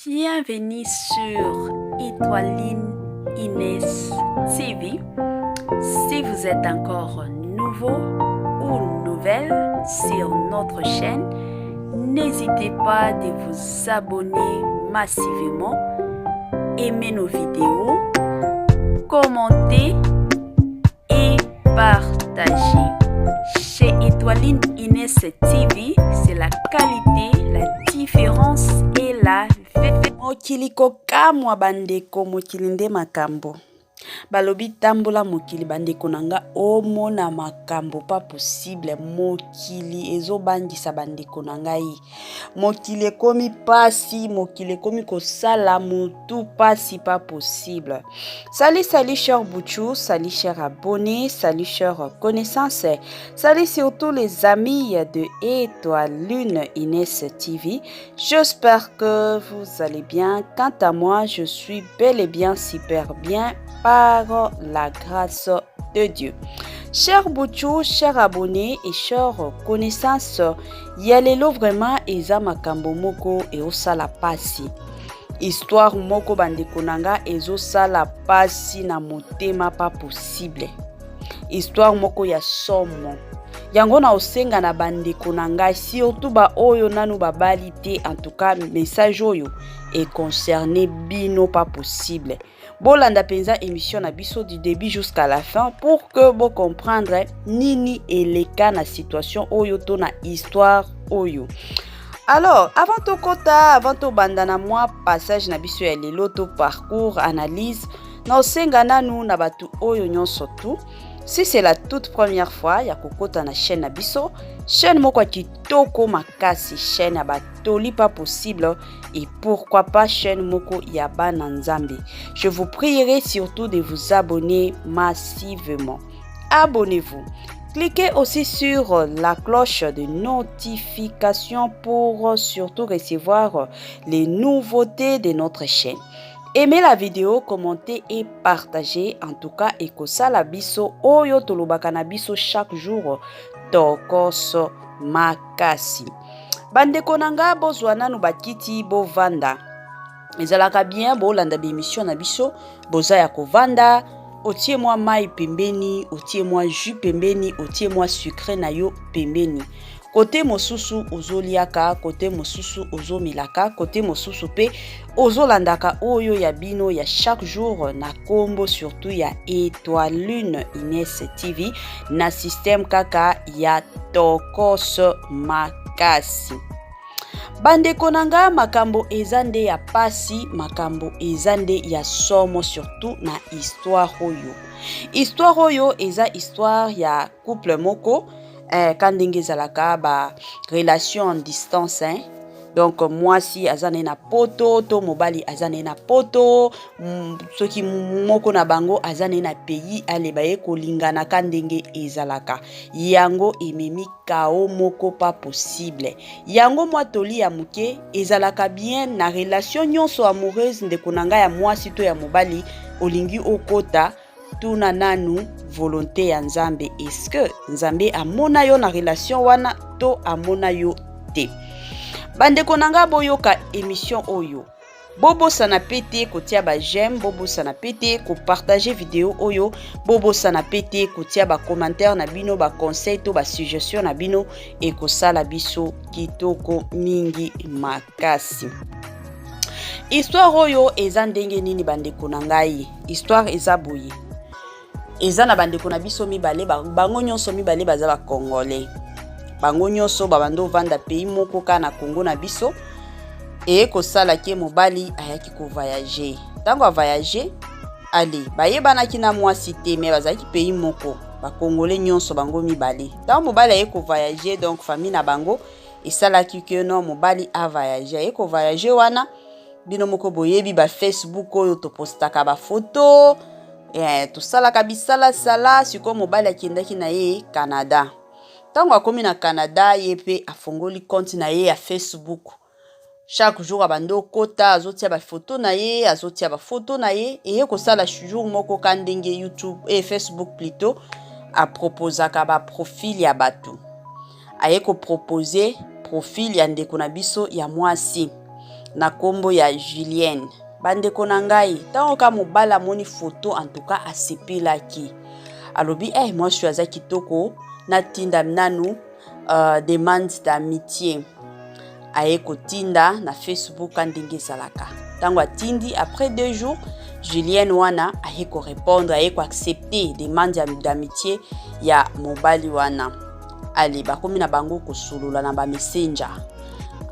Bienvenue sur Étoiline Inès TV. Si vous êtes encore nouveau ou nouvelle sur notre chaîne, n'hésitez pas de vous abonner massivement, aimer nos vidéos, commenter et partager. Chez Étoiline Inès TV, c'est la qualité, la différence et la vérité. Mokili kokamwa bandeko mokili nde makambo. Balobi tambola mokili bandeko nanga omona makambo pas possible. Mokili ezobandisa bandeko nangai. Mokili ekomi pasi, mokili ekomi kosala mutu pasi pas possible. Salut chers Bouchou, salut chers abonnés, salut chers connaissances, salut surtout les amis de Étoiline Inès TV. J'espère que vous allez bien. Quant à moi, je suis bel et bien super bien par la grâce de Dieu. Chers Bouchou, chers abonnés et chers connaissances, yalelo vraiment eza makambo moko e osala pasi. Histoire moko bandeko nanga ezo sala pasi na motema pas possible. Histoire moko ya somo. Yango na osenga na bandeko nanga surtout ba oyo nanu babali te, en tout cas message oyo est concerné bino pas possible. Bolanda penza émission na biso du début jusqu'à la fin pour que vous comprendre nini eleka na situation oyo to na histoire oyo. Alors, avant to bandana moi passage na biso ya lelo to parcours analyse na osenga nanu na batu oyo nyonso tu. Si c'est la toute première fois ya kokota na chaîne na biso, chaîne moko kitoko makasi, chaîne ya batoli pas possible et pourquoi pas chaîne moko ya bana nzambe. Je vous prierai surtout de vous abonner massivement. Abonnez-vous. Cliquez aussi sur la cloche de notification pour surtout recevoir les nouveautés de notre chaîne. Aimez la vidéo, commentez et partagez. En tout cas, ekosala biso oyo tolobaka na biso chaque jour tokoso makasi. Bandeko nanga bozwa nanu bakiti bovanda. Ezalaka bien bolanda bémission na biso boza ya kovanda. Otie moi mai pembeni, otie moi jus pembeni, otie moi sucré na yo pembeni. Côté mosusu ozoliaka, côté mosusu ozomilaka, côté mosusu pe ozolandaka oyo ya bino ya chaque jour na kombo surtout ya Étoiline Inès TV na système kaka ya tokos makasi. Bandeko nanga makambo ezande ya pasi, makambo ezande ya somo surtout na histoire oyo. Histoire oyo eza histoire ya couple moko quand ndenge zalaka ba relation en distance hein. Donc moi si azane na poto to mobali azane na poto soki moko na bango azane na pays ale baye kolingana quand ndenge ezalaka yango ememi kao moko pas possible. Yango moi toli ya muke ezalaka bien na relation nyonso amoureuse ndeko nanga ya mwasi to ya mobali olingi okota tuna nanu volonté ya nzambe. Est-ce que nzambe amona yo na relation wana to amona yo te? Bandeko nanga boyoka émission oyo. Bobo sana pete kotia ba j'aime, bobo sana pete ko partager vidéo oyo, bobo sana pete kotia ba commentaire na bino, ba conseil to ba suggestion na bino e ko sala biso kitoko mingi makasi. Histoire oyo eza ndenge nini bandeko nangai? Histoire eza boye. Eza na bandeko na biso mibale bango nyonso mibale baza ba congolais. Bango nyonso babando vanda pays moko kana Congo na biso e ko sala ke mobali ayaki ko voyager. Tango a voyager ali bayebana kina mwasi te me bazaki pays moko ba congolais nyonso bango mibale. Tango mobali ayeki ko voyager donc famille na bango esalaki ke no mobali a voyager. Ayeki ko voyager wana bino moko boyebi ba Facebook oyo to postaka ba photo tout sala kabisala sala siko mobali akendaki na ye Canada. Tango akomi na Canada ye pe afongoli compte na ye ya Facebook. Chaque jour abando kota azotia ba photo na ye, azotia ba photo na ye et ko sala jour moko kandenge YouTube et Facebook plutôt a proposaka ba profil ya batu. Aye ko proposer profil ya ndeko na biso ya mwasi. na kombo ya Julienne. Bandeko na ngai, tango ka mobala moni photo en tout cas asepelaki. Alobi mwasi aza kitoko natinda nanu demande d'amitié. Aye kotinda na Facebook ndenge salaka. Tango atindi après 2 jours, Julienne wana aye ko répondre, aye ko accepter demande d'amitié ya mobali wana. Ali bakomi na bango kosulula na ba messenger.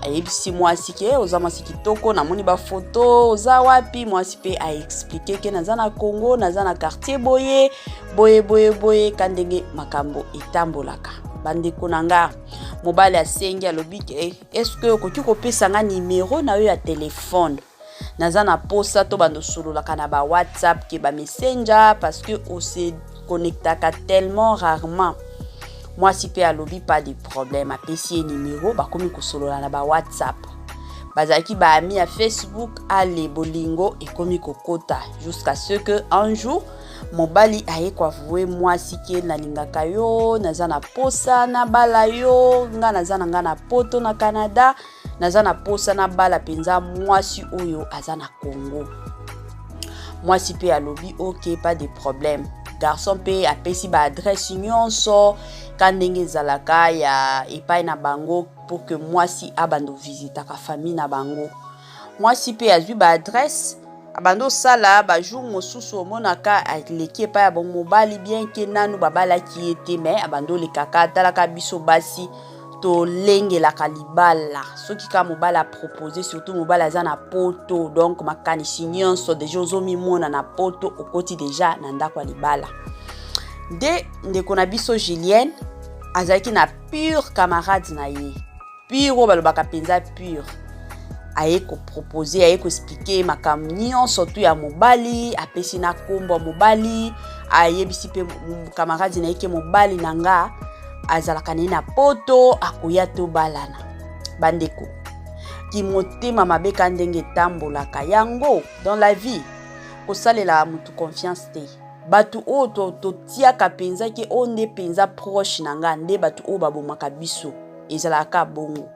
Ayebisi mwasi ke oza mwasi kitoko na moni ba photo oza wapi, mwasi pe a expliquer ke naza na Congo, naza na quartier boye kandenge makambo etambolaka. Bandeko nanga mobali asengi alobi ke est-ce que okoki kopesa nga numéro na yo ya téléphone, naza na posa to bando sululaka na ba WhatsApp ke ba messenger parce que on se connectaka tellement rarement. Moi si pe alobi pas de problème, apesi numéro bakomi kosolola na ba WhatsApp. Bazaki ba ami à Facebook ale bolingo ekomi kokota jusqu'à ce que un jour mobali aye kwa voué moi si ke nalingaka yo, naza na posa na bala yo, nga naza na poto na Canada, naza na posa na bala penza mwasi oyo aza na Congo. Moi si pe alobi OK, pas de problème. Garçon pe apesi ba adresse nyonso kandenge zalaka ya epai na bango pour que mwasi abando visiter ka famille na bango. Mwasi pe azwi ba adresse abando sala ba jour mosusu omonaka aleki epai ya bon mobali bien ke nanu babala ki ete mais abando le kaka talaka biso basi to lenge la kalibala soki ka mobala proposer surtout mobala za na poto donc makanisi nyonso déjà ozomi mona na poto okoti déjà na ndako ya libala. De ndeko na biso Julienne azaki na pure camarade na ye, pure balobaka penza pure. Aye ko proposer, aye ko expliquer makambo nyonso tu ya mobali, apesi na kombo mobali, aye bisi pe camarade na ye ke mobali nanga azalaka na poto akoya to balana. Bandeko ki motema mabeka ndenge tambolaka yango dans la vie kosalela mutu confiance te. Batu o to tiaka penza ke onde penza proche nanga nde batu o babomaka biso ezalaka bongo.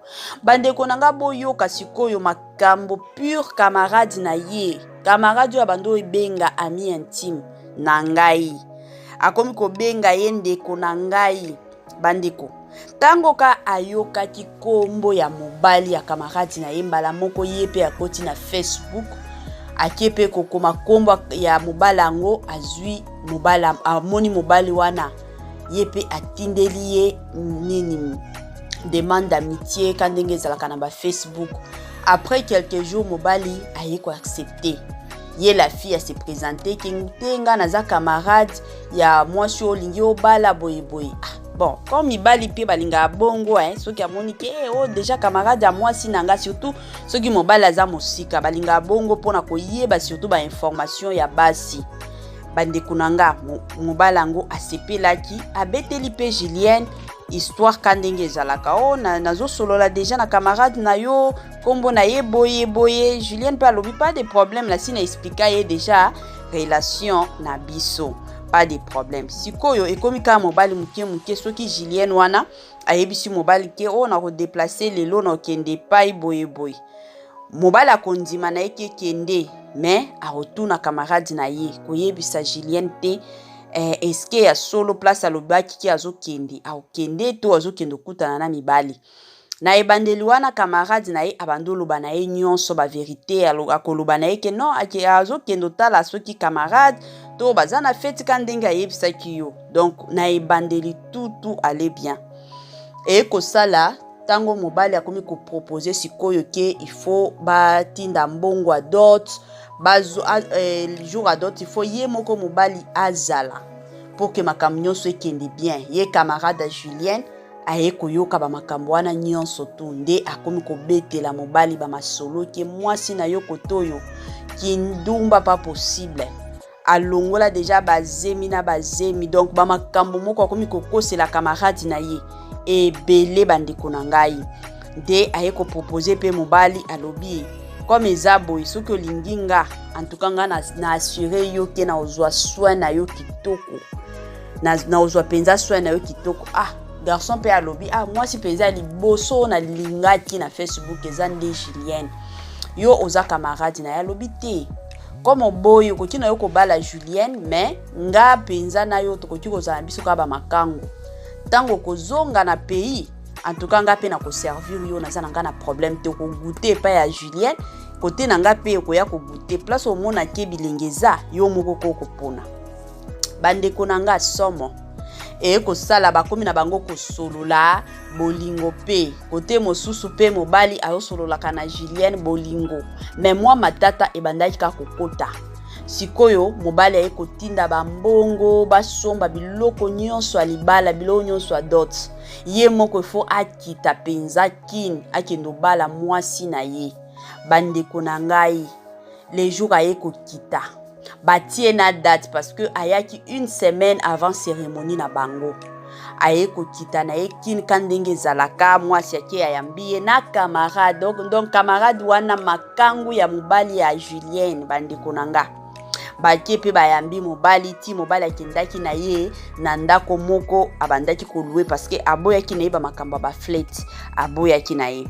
Bandeko nanga boyoka sikoyo makambo pure camarade na ye, camarade ya bando ebenga ami intime na ngai, akomi ko benga ye ndeko na ngai. Bandeko tango ka ayoka ki kombo ya mobali ya camarade na ye mbala moko ye pe akoti na Facebook akepe kokoma kombo ya mobala ngo azwi mobala amoni mobali wana ye pe atindeli ye nini demande d'amitié kandenge zalaka na ba Facebook. Après quelques jours mobali aye ko accepter. Ye la fille a se présenter kenga naza camarade ya mwasi olingi obala boye. Bon, comme mibali pe balinga bongo soki amoni ke déjà camarade ya mwasi nanga surtout soki mobali aza mosika balinga bongo pona koyeba surtout ba information ya basi. Bandeko nanga mobala ngo asepelaki abeteli pe Julienne histoire kandenge ezalaka nazo solola déjà na camarade na yo kombo na ye boye. Julienne pe alobi pas de problème la sina expliquer ye déjà relation na biso. Pas de problème. Sikoyo ekomi ka mobali muke soki Julienne wana ayebisi mobali ke na ko déplacer lelo na kende pai boye. Mobali akondima na eke kende mais a retourna camarade na ye koyebisa Julienne te est-ce que ya solo place alobaki ki azokende akende to azokende kutana na mibali. Na ebandeli wana camarade na ye abandolo bana ye nyonso ba vérité akoloba na ye ke non azokende tala soki camarade to bazana feti kandenge ayebisaki yo. Donc na ebandeli tout allait bien. Et ko sala tango mobali akomi ko proposer sikoyo ke il faut batinda mbongo a dot bazo jour a dot il faut ye moko mobali azala pour que makambo nyonso ekende bien. Ye camarade à Julienne aye koyoka ba makambo wana nyonso tu nde akomi ko betela mobali ba masolo ke mwasi na yo kotoyo ki ndumba pas possible. Alongola déjà bazemi na bazemi donc ba makambo moko akomi kokosela camarade na ye ebele bandeko na ngai nde aye ko proposer pe mobali alobi comme ezabo soki olingi nga en tout cas nga na assurer yo ke na ozwa soin na yo kitoko na ozwa penza soin na yo kitoko. Garçon pe alobi moi si penza liboso na lingaki na Facebook eza nde Julienne yo oza camarade na ye alobi te comme oboyi okoki na yo kobala Julienne mais nga penza na yo tokoki kozala biso kaka bamakangu ntango kozonga na pays en tout cas nga pe na koservir yo naza na nga na problème te kogoute epai ya Julienne kote na nga pe okoya kogoute place omonaki bilenge eza yo moko kokopona bandeko na nga somo kosala bakomi na bango kosolola bolingo pe kote mosusu pe mobali ayosololaka na Julienne bolingo mais moi matata ebandaki ka kokota sikoyo mobali aye kotinda bambongo basomba biloko nyonso alibala biloko nyonso adot ye moko fo akita penza kin akendo bala mwasi na ye bandeko na ngai les jours aye kokita batie na date parce que ayaki une semaine avant cérémonie na bango aye kokita na ye kin kandenge zalaka mwasi yake ayambiye na camarade donc camarade wana makangu ya mobali ya Julienne bandeko na nga bake pe bayambi mobali ti mobali akendaki na ye na ndako moko abandaki kolue parce que aboyaki na ye ba makamba ba flete aboyaki na ye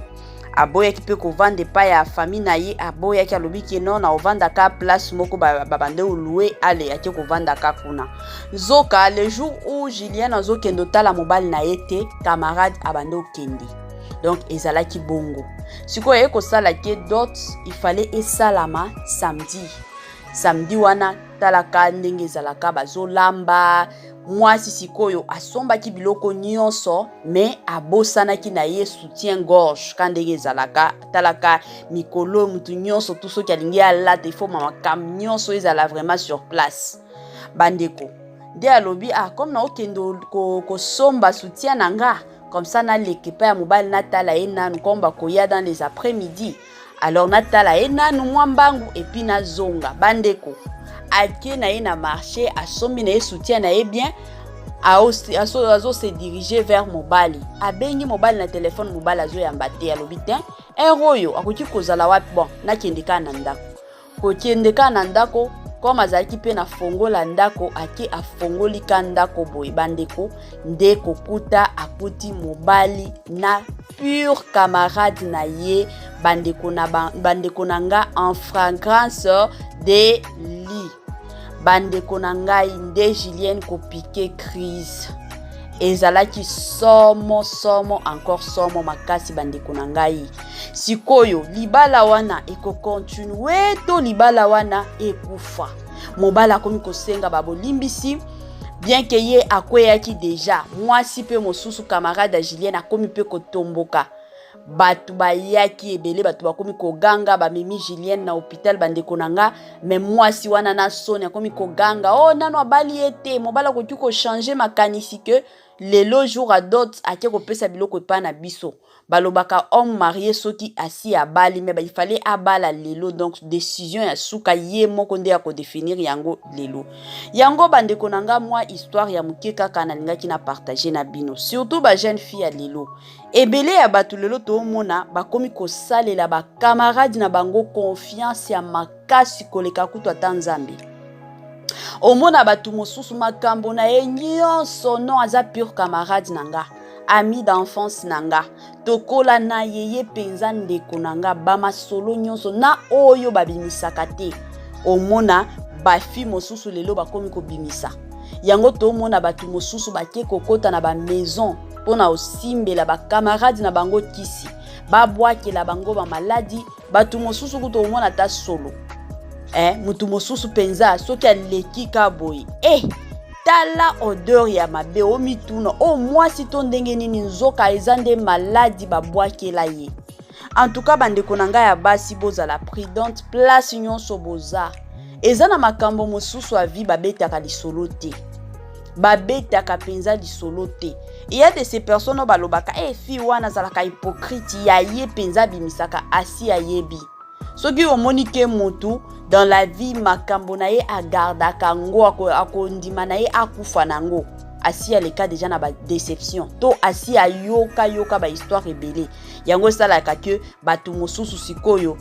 aboyaki pe kovanda epai ya famille na ye aboyaki alobiki non na ovandaka place moko babande olue ale ake kovandaka kuna nzoka le jour où Julienne azokende otala mobali na ye te camarade abande okende donc ezalaki bongo sikoyo ye kosala ke dot il fallait esalama samedi wana talaka ndenge ezalaka bazolamba mwasi sikoyo asombaki biloko nyonso mais abosanaki na ye soutien gorge kandenge ezalaka talaka mikolo mutu nyonso tout soki alingi alata ifo mamakam nyonso ezala vraiment sur place bandeko nde alobi comme na okende kosomba soutien na nga comme ça na lekepa ya mobali natala ye nanu komba koya dans les après-midi alors natala ye nanu mwa mbangu epi na zonga bandeko ake na ye na marché asombi na ye soutien na ye bien azo se diriger vers mobali abengi mobali na téléphone mobali azo yamba te alobi te oyo akoki kozala wapi bon nakendeka na ndako kokendeka na ndako comme azalaki pe na fongola ndako ake afongolika ndako boye bandeko nde kokuta akuti mobali na pur camarade na ye bandeko na nga en fragrance de lit bandeko na ngai nde Julienne kopike crise ezalaki somo encore somo makasi bandeko na ngai sikoyo libala wana ekokontinue to libala wana ekufa mobala akomi kosenga babolimbisi bien que ye akweyaki déjà mwasi pe mosusu camarade ya Julienne akomi pe kotomboka batu bayaki ebele batu bakomi koganga bamemi Julienne na hôpital bandeko na nga mais mwasi wana na soni akomi koganga nano abali ete mobala koki ko changer makanisi que lelo jour à dot ake kopesa biloko epa na biso balobaka homme marié soki asi abali mais il fallait abala lelo donc décision ya suka ye moko nde ya ko définir yango lelo yango bandeko na nga moi histoire ya muke kaka na lingaki na partager na bino surtout ba jeune fille ya lelo ebele ya batu lelo to mona bakomi kosalela ba camarade na bango confiance ya makasi koleka kutu ata Nzambe omona batu mosusu makambo na ye nyonso non aza pur camarade nanga ami d'enfance nanga tokola na yeye penza ndeko nanga bamasolo nyonso na oyo babimisaka te omona bafi mosusu lelo bakomi kobimisa yango tomona batu mosusu bake kokota na ba maison pona osimbela ba camarade na bango kisi babwakela bango ba maladi batu mosusu kuto omona ta solo mutu mosusu penza soki aleki kaboyi tala odeur ya mabe omituna mwasi to ndenge nini nzoka eza nde maladi babwakela ye en tout cas bandeko na ngai ya basi bozala prudente place nyonso boza eza na makambo mosusu a vie babetaka lisolo te babetaka penza lisolo te il y a de ces personnes balobaka fi wana zalaka hypocrite ya ye penza bimisaka asi ayebi soki omoni ke mutu dans la vie makambo na ye agardaka ngo akondima na ye akufa nango asi aleka déjà na ba déception to asi ayoka ba histoire ebele yango salaka ke batu mosusu sikoyo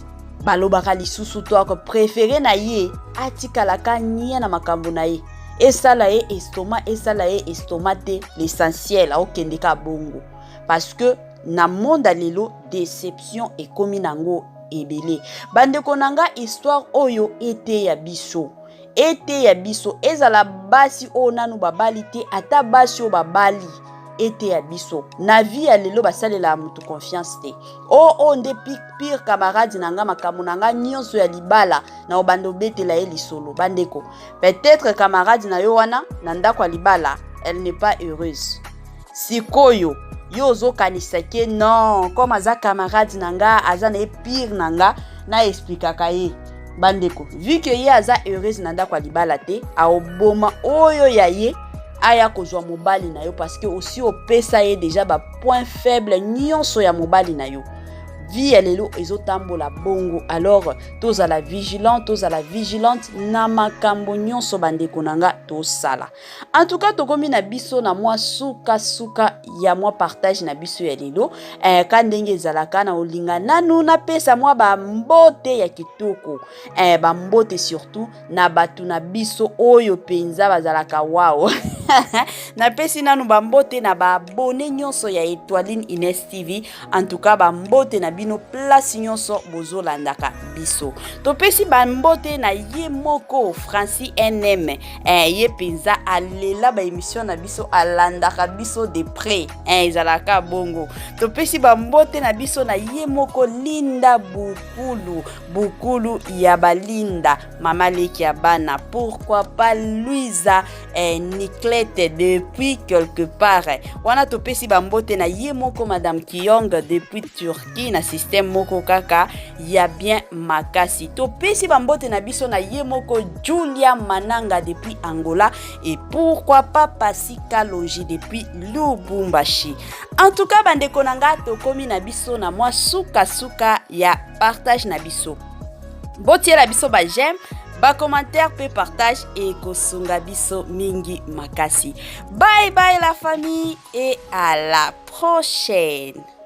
balobaka lisusu to ako préféré na ye atikalaka nia na makambo na ye esala ye estomac te l'essentiel aokendeka bongo parce que na monde lelo déception ekomi nango ebele. Bandeko nanga histoire oyo ete ya biso. Ete ya biso ezala basi o nanu babali te ata basi o babali. Ete ya biso na vie ya lelo basalela mutu confiance te o nde pire camarade nanga makambo nanga nyonso ya libala na obando betela ye lisolo bandeko peut-être camarade na yo wana na ndako ya libala elle n'est pas heureuse sikoyo yo ozokanisa ke non comme aza camarade nanga aza na ye pire nanga na explikaka ye bandeko vu que ye aza heureuse na ndako ya libala te aoboma oyo ya ye aya kozwa mobali na yo parce que aussi opesa ye déjà ba point faible nyonso ya mobali na yo vie ya lelo ezotambola bongo alors tozala vigilante na makambo nyonso bandeko nanga tosala en tout cas tokomi na biso na mwa suka ya mwa partage na biso ya lelo ka ndenge ezalaka na olinga nanu na pesa mwa bambote ya kitoko bambote surtout na batu na biso oyo penza bazalaka wao na pesi nanu bambote na baabone nyonso ya Etoiline Ines TV en tout cas bambote na bino place nyonso bozolandaka biso topesi bambote na ye moko Francis NM ye penza alela ba émission na biso alandaka biso de près ezalaka bongo topesi bambote na biso na ye moko Linda Bukulu ya balinda mama leki ya bana pourquoi pas Louisa Niclette depuis quelque part wana topesi bambote na ye moko madame Kiyong depuis Turquie na système moko kaka ya bien makasi topesi bambote na biso na ye moko Julia Mananga depuis Angola et pourquoi pas Pasika Logi depuis Lubumbashi en tout cas bandeko nanga tokomi na biso na mwa suka ya partage na biso botiela biso ba j'aime ba commentaire pe partage et kosunga biso mingi makasi bye bye la famille et à la prochaine.